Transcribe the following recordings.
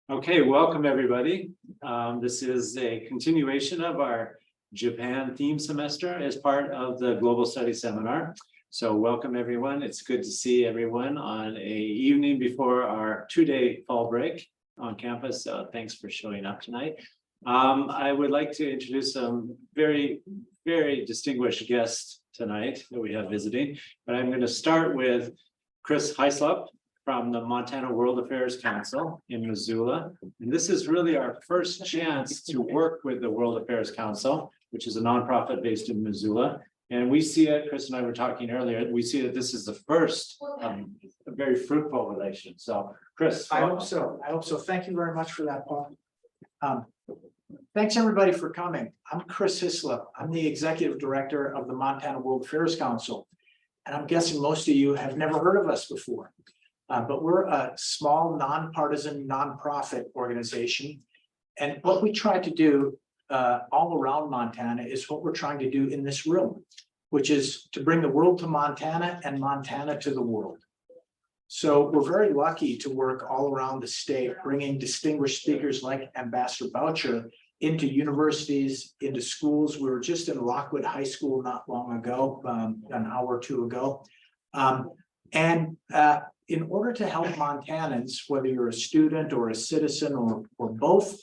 Okay, welcome everybody. This is a continuation of our Japan theme semester as part of the Global Studies Seminar. So welcome everyone. It's good to see everyone on a evening before our two-day fall break on campus. Thanks for showing up tonight. I would like to introduce some very distinguished guests tonight that we have visiting, but I'm going to start with Chris Heislop from the Montana World Affairs Council in Missoula. And this is really our first chance to work with the World Affairs Council, which is a nonprofit based in Missoula. And we see it, Chris and I were talking earlier, we see that this is the first a very fruitful relation. So Chris. I hope so. Thank you very much for that, Paul. Thanks everybody for coming. I'm Chris Hislop. I'm the executive director of the Montana World Affairs Council. And I'm guessing most of you have never heard of us before. But we're a small, nonpartisan, nonprofit organization. And what we try to do all around Montana is what we're trying to do in this room, which is to bring the world to Montana and Montana to the world. So we're very lucky to work all around the state, bringing distinguished speakers like Ambassador Boucher into universities, into schools. We were just in Lockwood High School not long ago, an hour or two ago. In order to help Montanans, whether you're a student or a citizen or both,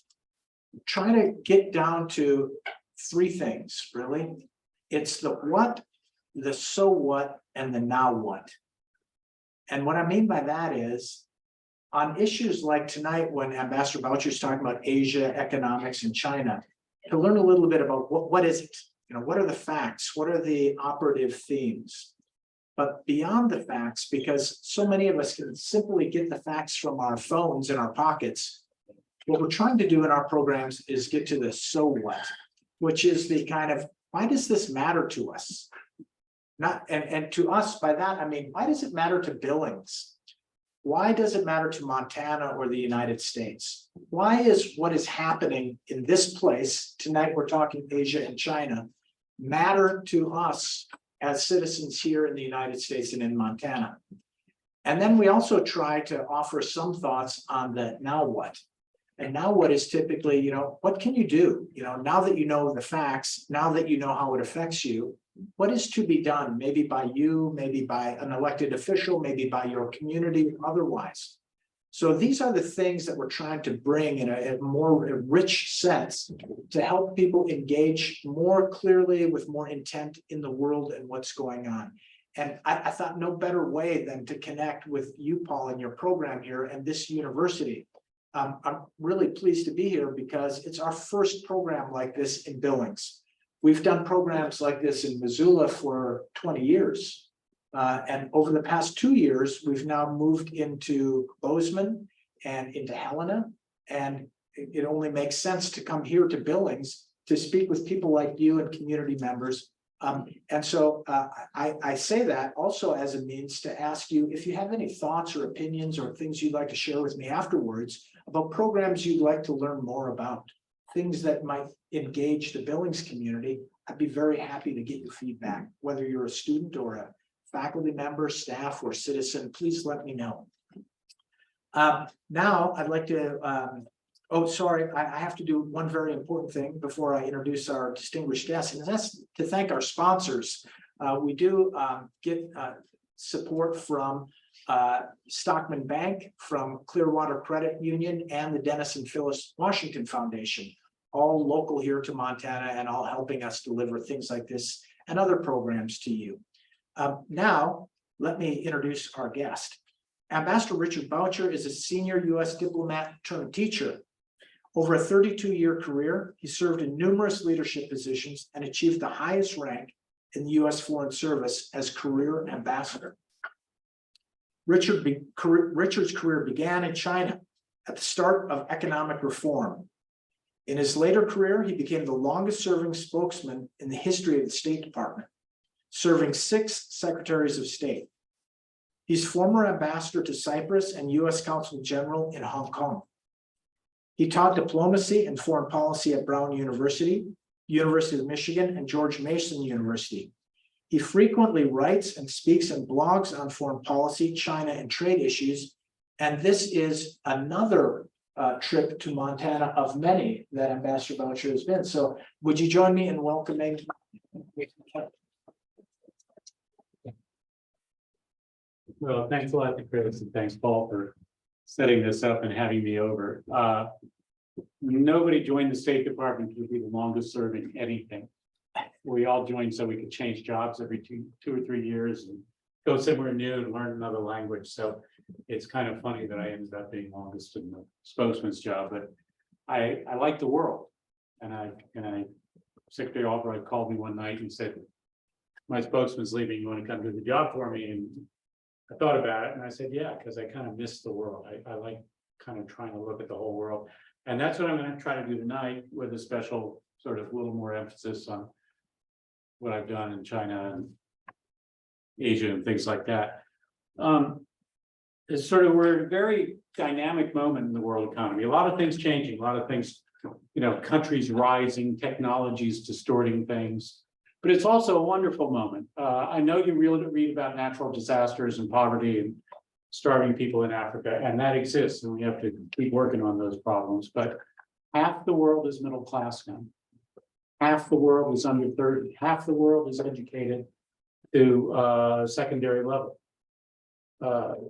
try to get down to three things, really. It's the what, the so what, and the now what. And what I mean by that is, on issues like tonight, when Ambassador Boucher is talking about Asia, economics, and China, to learn a little bit about what is it? You know, what are the facts? What are the operative themes? But beyond the facts, because so many of us can simply get the facts from our phones in our pockets, what we're trying to do in our programs is get to the so what, which is the kind of, why does this matter to us? And to us, by that, I mean, why does it matter to Billings? Why does it matter to Montana or the United States? Why is what is happening in this place, tonight we're talking Asia and China, matter to us as citizens here in the United States and in Montana? And then we also try to offer some thoughts on the now what. And now what is typically, you know, what can you do? You know, now that you know the facts, now that you know how it affects you, what is to be done? Maybe by you, maybe by an elected official, maybe by your community, otherwise. So these are the things that we're trying to bring in a more rich sense to help people engage more clearly with more intent in the world and what's going on. And I thought no better way than to connect with you, Paul, and your program here and this university. I'm really pleased to be here because it's our first program like this in Billings. We've done programs like this in Missoula for 20 years. And over the past 2 years, we've now moved into Bozeman and into Helena. And it only makes sense to come here to Billings to speak with people like you and community members. And so I say that also as a means to ask you if you have any thoughts or opinions or things you'd like to share with me afterwards about programs you'd like to learn more about, things that might engage the Billings community. I'd be very happy to get your feedback, whether you're a student or a faculty member, staff, or citizen, please let me know. Now I'd like to, I have to do one very important thing before I introduce our distinguished guests, and that's to thank our sponsors. We do get support from Stockman Bank, from Clearwater Credit Union, and the Dennis and Phyllis Washington Foundation, all local here to Montana and all helping us deliver things like this and other programs to you. Now, let me introduce our guest. Ambassador Richard Boucher is a senior U.S. diplomat turned teacher. Over a 32-year career, he served in numerous leadership positions and achieved the highest rank in the U.S. Foreign Service as career ambassador. Richard's career began in China at the start of economic reform. In his later career, he became the longest-serving spokesman in the history of the State Department, serving 6 secretaries of state. He's former ambassador to Cyprus and U.S. Consul General in Hong Kong. He taught diplomacy and foreign policy at Brown University, University of Michigan, and George Mason University. He frequently writes and speaks and blogs on foreign policy, China, and trade issues. And this is another trip to Montana of many that Ambassador Boucher has been. So would you join me in welcoming? Well, thanks a lot to Chris and thanks Paul for setting this up and having me over. Nobody joined the State Department to be the longest serving anything. We all joined so we could change jobs every two or 3 years and go somewhere new and learn another language. So it's kind of funny that I ended up being longest in the spokesman's job, but I like the world. And Secretary Albright called me one night and said, my spokesman's leaving, you want to come do the job for me? And I thought about it and I said, yeah, because I kind of miss the world. I like kind of trying to look at the whole world. And that's what I'm going to try to do tonight with a special sort of little more emphasis on what I've done in China and Asia and things like that. It's sort of, we're at a very dynamic moment in the world economy. A lot of things changing, a lot of things, countries rising, technologies distorting things. But it's also a wonderful moment. I know you read about natural disasters and poverty and starving people in Africa, and that exists, and we have to keep working on those problems. But half the world is middle class now. Half the world is under 30. Half the world is educated to secondary level.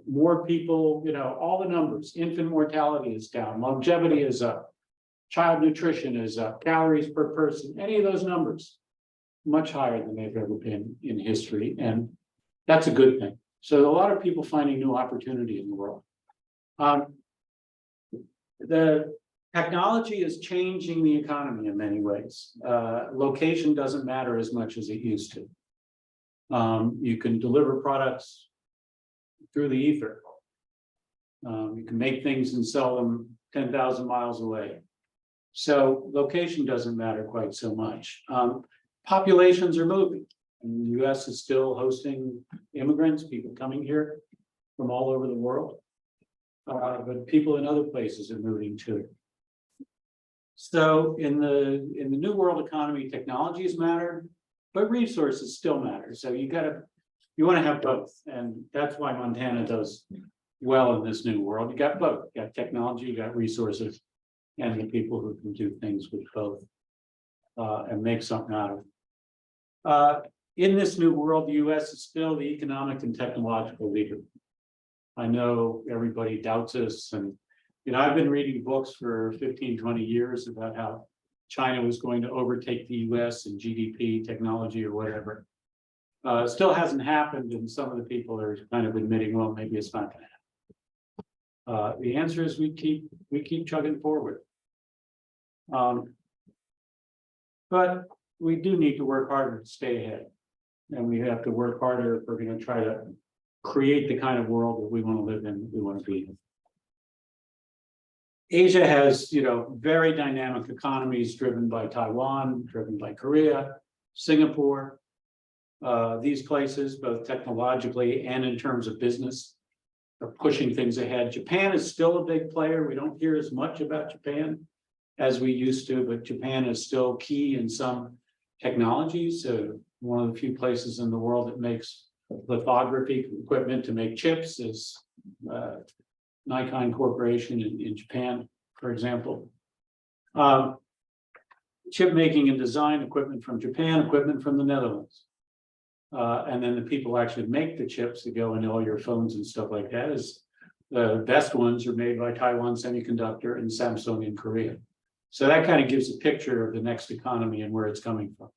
More people, all the numbers. Infant mortality is down. Longevity is up. Child nutrition is up. Calories per person. Any of those numbers. Much higher than they've ever been in history, and that's a good thing. So a lot of people finding new opportunity in the world. The technology is changing the economy in many ways. Location doesn't matter as much as it used to. You can deliver products through the ether. You can make things and sell them 10,000 miles away. So location doesn't matter quite so much. Populations are moving. And the US is still hosting immigrants, people coming here from all over the world. But people in other places are moving too. So in the new world economy, technologies matter, but resources still matter. So you want to have both. And that's why Montana does well in this new world. You got both. You got technology, you got resources, and the people who can do things with both and make something out of it. In this new world, the US is still the economic and technological leader. I know everybody doubts us, and I've been reading books for 15, 20 years about how China was going to overtake the US in GDP, technology, or whatever. Still hasn't happened, and some of the people are kind of admitting, well, maybe it's not going to happen. The answer is we keep chugging forward. But we do need to work harder to stay ahead. And we have to work harder if we're going to try to create the kind of world that we want to live in, that we want to be in. Asia has, very dynamic economies driven by Taiwan, driven by Korea, Singapore. These places, both technologically and in terms of business, are pushing things ahead. Japan is still a big player. We don't hear as much about Japan as we used to, but Japan is still key in some technologies. One of the few places in the world that makes lithography equipment to make chips is Nikon Corporation in Japan, for example. Chip making and design equipment from Japan, equipment from the Netherlands. And then the people actually make the chips that go into all your phones and stuff like that is the best ones are made by Taiwan Semiconductor and Samsung in Korea. So that kind of gives a picture of the next economy and where it's coming from.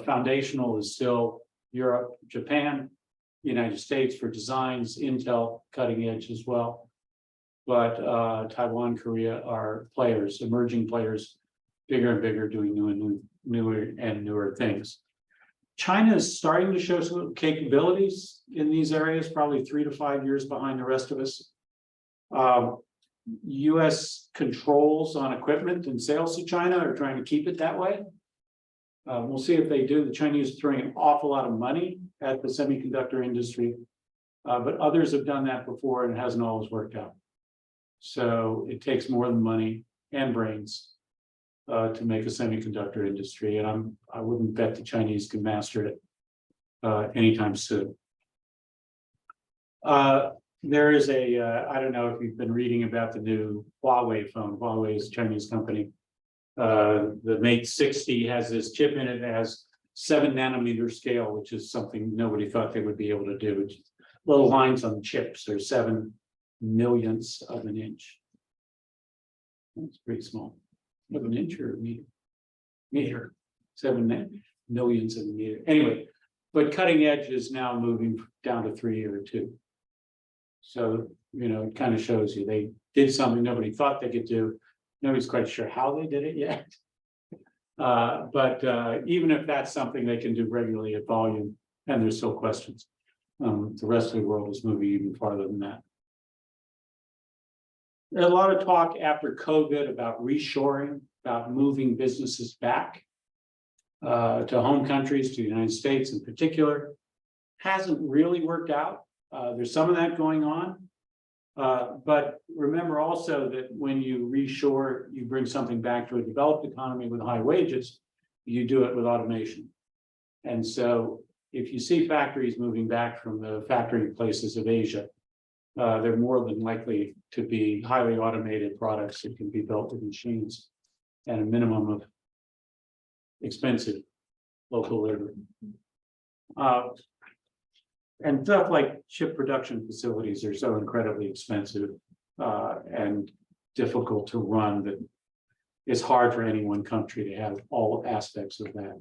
Foundational is still Europe, Japan, United States for designs, Intel cutting edge as well. But Taiwan, Korea are players, emerging players, bigger and bigger, doing newer and newer things. China is starting to show some capabilities in these areas, probably 3 to 5 years behind the rest of us. US controls on equipment and sales to China are trying to keep it that way. We'll see if they do. The Chinese are throwing an awful lot of money at the semiconductor industry, but others have done that before and it hasn't always worked out. So it takes more than money and brains to make a semiconductor industry, and I wouldn't bet the Chinese can master it anytime soon. There is I don't know if you've been reading about the new Huawei phone. Huawei is a Chinese company. The Mate 60 has this chip in it that has 7 nanometer scale, which is something nobody thought they would be able to do. It's little lines on chips, they're 7 millionths of an inch. That's pretty small. Of an inch or a meter? Meter, 7 millionths of a meter. Anyway, but cutting edge is now moving down to 3 or 2. So, it kind of shows you they did something nobody thought they could do. Nobody's quite sure how they did it yet. But even if that's something they can do regularly at volume, and there's still questions, the rest of the world is moving even farther than that. There's a lot of talk after COVID about reshoring, about moving businesses back to home countries, to the United States in particular. Hasn't really worked out. There's some of that going on. But remember also that when you reshore, you bring something back to a developed economy with high wages, you do it with automation. And so if you see factories moving back from the factory places of Asia, they're more than likely to be highly automated products that can be built with machines and a minimum of expensive local labor. And stuff like chip production facilities are so incredibly expensive and difficult to run that it's hard for any one country to have all aspects of that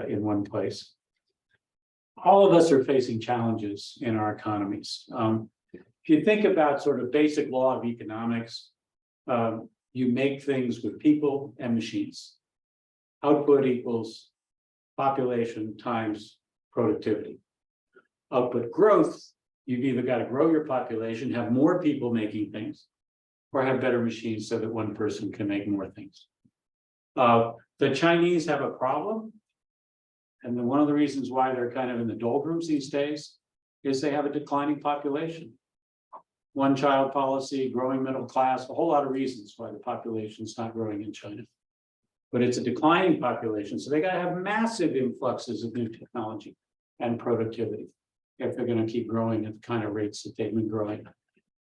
in one place. All of us are facing challenges in our economies. If you think about sort of basic law of economics, you make things with people and machines. Output equals population times productivity. Output growth, you've either got to grow your population, have more people making things, or have better machines so that one person can make more things. The Chinese have a problem. And then one of the reasons why they're kind of in the doldrums these days is they have a declining population. One-child policy, growing middle class, a whole lot of reasons why the population is not growing in China. But it's a declining population, so they got to have massive influxes of new technology and productivity if they're going to keep growing at the kind of rates that they've been growing.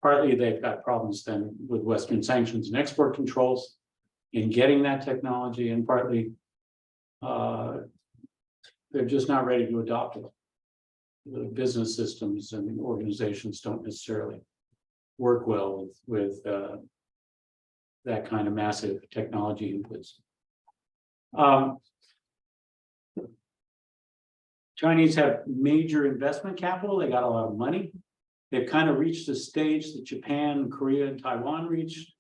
Partly they've got problems then with Western sanctions and export controls in getting that technology, and partly they're just not ready to adopt it. The business systems and organizations don't necessarily work well with that kind of massive technology inputs. Chinese have major investment capital. They got a lot of money. They've kind of reached the stage that Japan, Korea, and Taiwan reached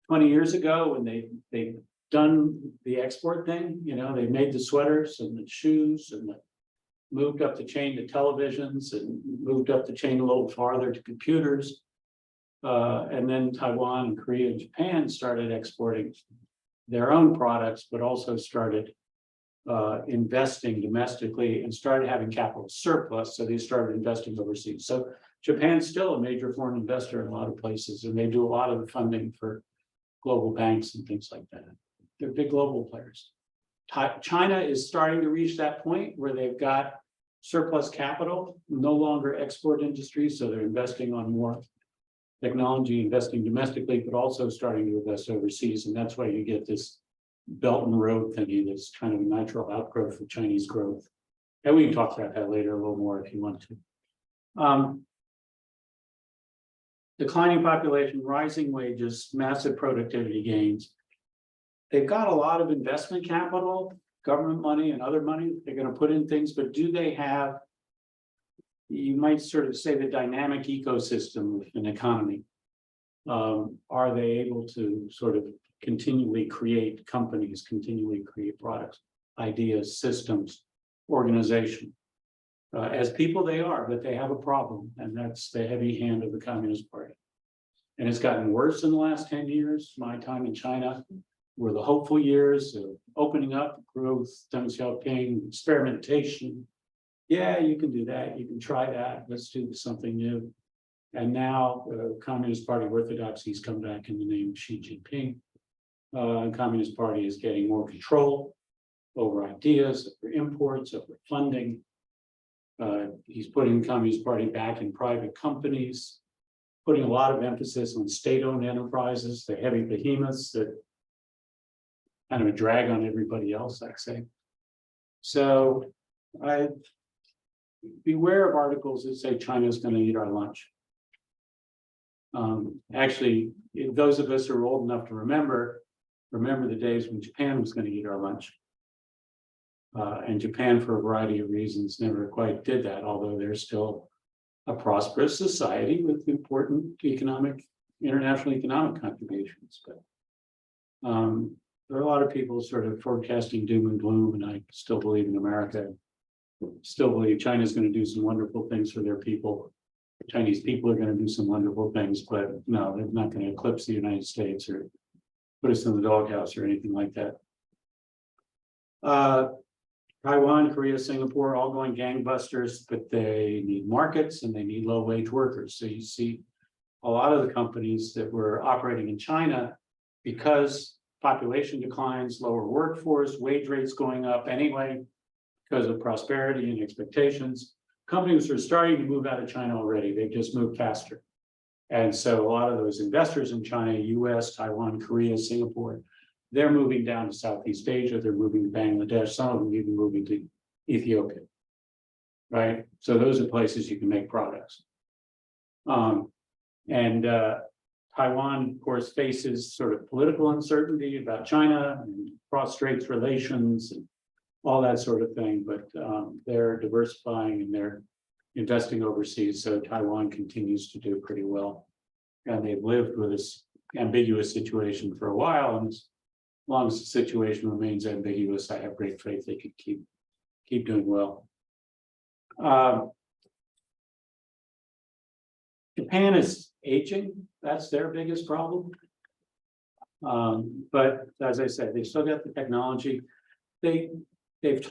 20 years ago when they've done the export thing. They made the sweaters and the shoes and moved up the chain to televisions and moved up the chain a little farther to computers. And then Taiwan, and Korea, and Japan started exporting their own products, but also started investing domestically and started having capital surplus. So they started investing overseas. So Japan's still a major foreign investor in a lot of places, and they do a lot of the funding for global banks and things like that. They're big global players. China is starting to reach that point where they've got surplus capital, no longer export industry. So they're investing on more technology, investing domestically, but also starting to invest overseas. And that's why you get this Belt and Road thingy that's kind of a natural outgrowth of Chinese growth. And we can talk about that later a little more if you want to. Declining population, rising wages, massive productivity gains. They've got a lot of investment capital, government money and other money they're going to put in things, but do they have, you might sort of say, the dynamic ecosystem of an economy? Are they able to sort of continually create companies, continually create products, ideas, systems, organization? As people they are, but they have a problem, and that's the heavy hand of the Communist Party. And it's gotten worse in the last 10 years. My time in China were the hopeful years of opening up, growth, Deng Xiaoping, experimentation. Yeah, you can do that. You can try that. Let's do something new. And now the Communist Party orthodoxy's come back in the name of Xi Jinping. The Communist Party is getting more control over ideas, over imports, over funding. He's putting the Communist Party back in private companies, putting a lot of emphasis on state-owned enterprises, the heavy behemoths that kind of a drag on everybody else, I'd say. So I beware of articles that say China's going to eat our lunch. Actually, those of us who are old enough to remember the days when Japan was going to eat our lunch. And Japan, for a variety of reasons, never quite did that, although they're still a prosperous society with important international economic contributions. But there are a lot of people sort of forecasting doom and gloom, and I still believe in America. Still believe China's going to do some wonderful things for their people. Chinese people are going to do some wonderful things, but no, they're not going to eclipse the United States or put us in the doghouse or anything like that. Taiwan, Korea, Singapore, all going gangbusters, but they need markets and they need low-wage workers. So you see a lot of the companies that were operating in China, because population declines, lower workforce, wage rates going up anyway, because of prosperity and expectations. Companies are starting to move out of China already. They've just moved faster. And so a lot of those investors in China, US, Taiwan, Korea, Singapore, they're moving down to Southeast Asia. They're moving to Bangladesh. Some of them even moving to Ethiopia, right? So those are places you can make products. Taiwan, of course, faces sort of political uncertainty about China and cross-straits relations and all that sort of thing, but they're diversifying and they're investing overseas. So Taiwan continues to do pretty well. And they've lived with this ambiguous situation for a while. And as long as the situation remains ambiguous, I have great faith they could keep doing well. Japan is aging. That's their biggest problem. But as I said, they still got the technology. They've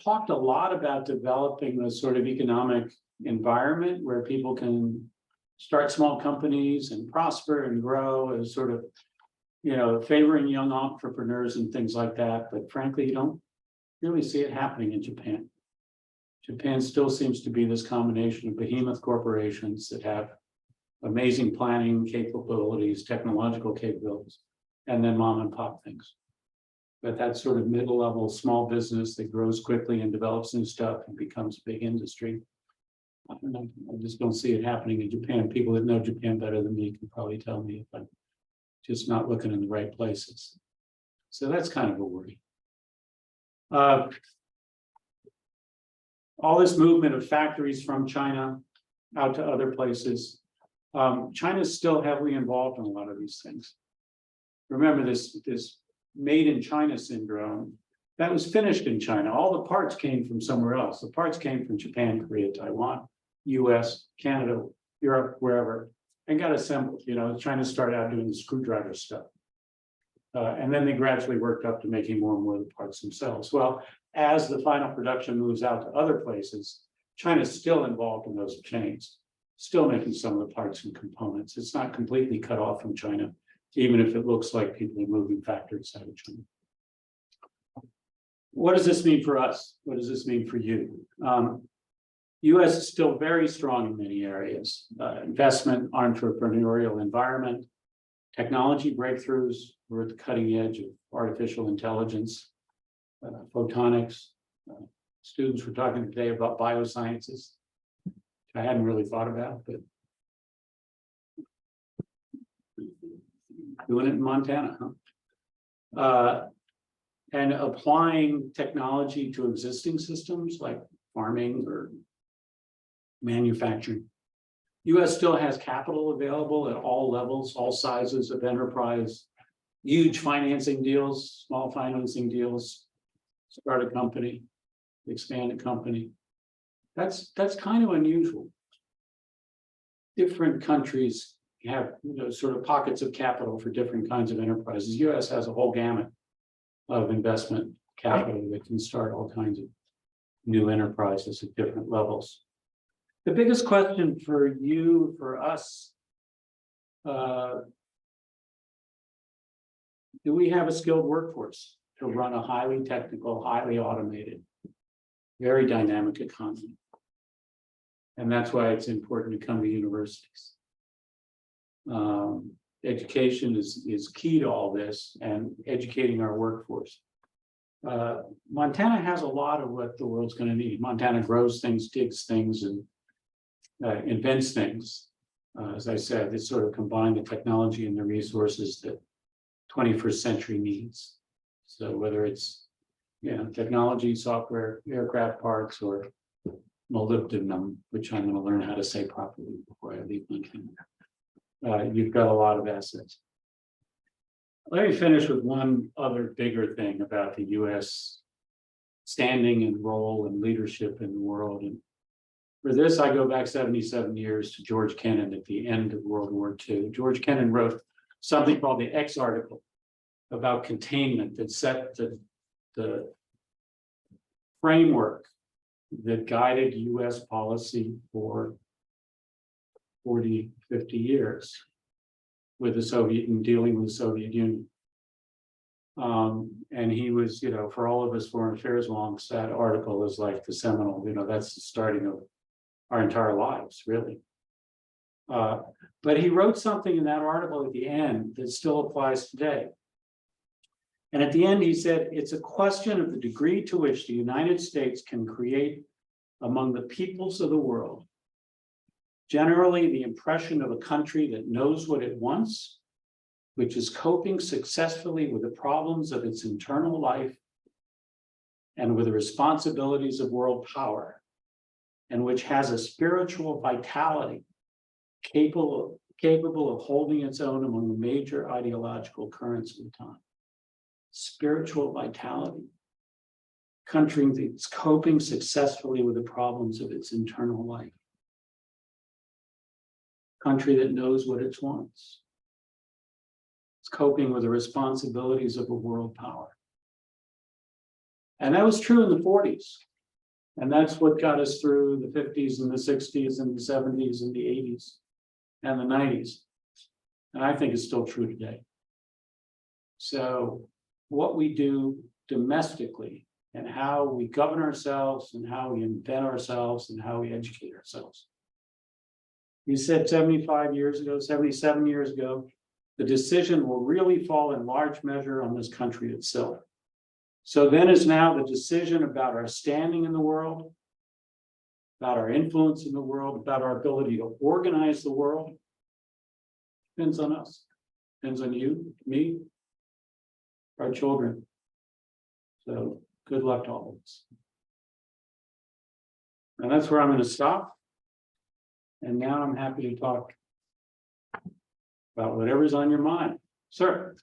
talked a lot about developing a sort of economic environment where people can start small companies and prosper and grow as sort of, favoring young entrepreneurs and things like that. But frankly, you don't really see it happening in Japan. Japan still seems to be this combination of behemoth corporations that have amazing planning capabilities, technological capabilities, and then mom and pop things. But that sort of middle level small business that grows quickly and develops new stuff and becomes a big industry. I don't know, I just don't see it happening in Japan. People that know Japan better than me can probably tell me if I'm just not looking in the right places. So that's kind of a worry. All this movement of factories from China out to other places. China is still heavily involved in a lot of these things. Remember this made in China syndrome, that was finished in China. All the parts came from somewhere else. The parts came from Japan, Korea, Taiwan, US, Canada, Europe, wherever, and got assembled. China started out doing the screwdriver stuff. And then they gradually worked up to making more and more of the parts themselves. Well, as the final production moves out to other places, China's still involved in those chains, still making some of the parts and components. It's not completely cut off from China, even if it looks like people are moving factories out of China. What does this mean for us? What does this mean for you? US is still very strong in many areas. Investment, entrepreneurial environment, technology breakthroughs. We're at the cutting edge of artificial intelligence, photonics. Students were talking today about biosciences, which I hadn't really thought about, but doing it in Montana, huh? And applying technology to existing systems like farming or manufacturing. US still has capital available at all levels, all sizes of enterprise, huge financing deals, small financing deals, start a company, expand a company. That's kind of unusual. Different countries have sort of pockets of capital for different kinds of enterprises. US has a whole gamut of investment capital that can start all kinds of new enterprises at different levels. The biggest question for you, for us, do we have a skilled workforce to run a highly technical, highly automated, very dynamic economy? And that's why it's important to come to universities. Education is key to all this, and educating our workforce. Montana has a lot of what the world's going to need. Montana grows things, digs things, and invents things. As I said, it's sort of combined the technology and the resources that 21st century needs. So whether it's technology, software, aircraft parts, or molybdenum, which I'm going to learn how to say properly before I leave Montana. You've got a lot of assets. Let me finish with one other bigger thing about the U.S. standing and role and leadership in the world. And for this, I go back 77 years to George Kennan at the end of World War II. George Kennan wrote something called the X article about containment that set the framework that guided U.S. policy for 40, 50 years with the Soviet and dealing with the Soviet Union. And he was, for all of us foreign affairs wonks, that article is like the seminal, that's the starting of our entire lives, really. But he wrote something in that article at the end that still applies today. And at the end, he said, it's a question of the degree to which the United States can create among the peoples of the world generally the impression of a country that knows what it wants, which is coping successfully with the problems of its internal life and with the responsibilities of world power, and which has a spiritual vitality capable of holding its own among the major ideological currents of the time. Spiritual vitality. Country that's coping successfully with the problems of its internal life. Country that knows what it wants. It's coping with the responsibilities of a world power. And that was true in the 40s. And that's what got us through the 50s and the 60s and the 70s and the 80s and the 90s. And I think it's still true today. So what we do domestically and how we govern ourselves and how we invent ourselves and how we educate ourselves. You said 75 years ago, 77 years ago, the decision will really fall in large measure on this country itself. So then is now the decision about our standing in the world, about our influence in the world, about our ability to organize the world. Depends on us. Depends on you, me, our children. So good luck to all of us. And that's where I'm going to stop. And now I'm happy to talk about whatever's on your mind. Sir.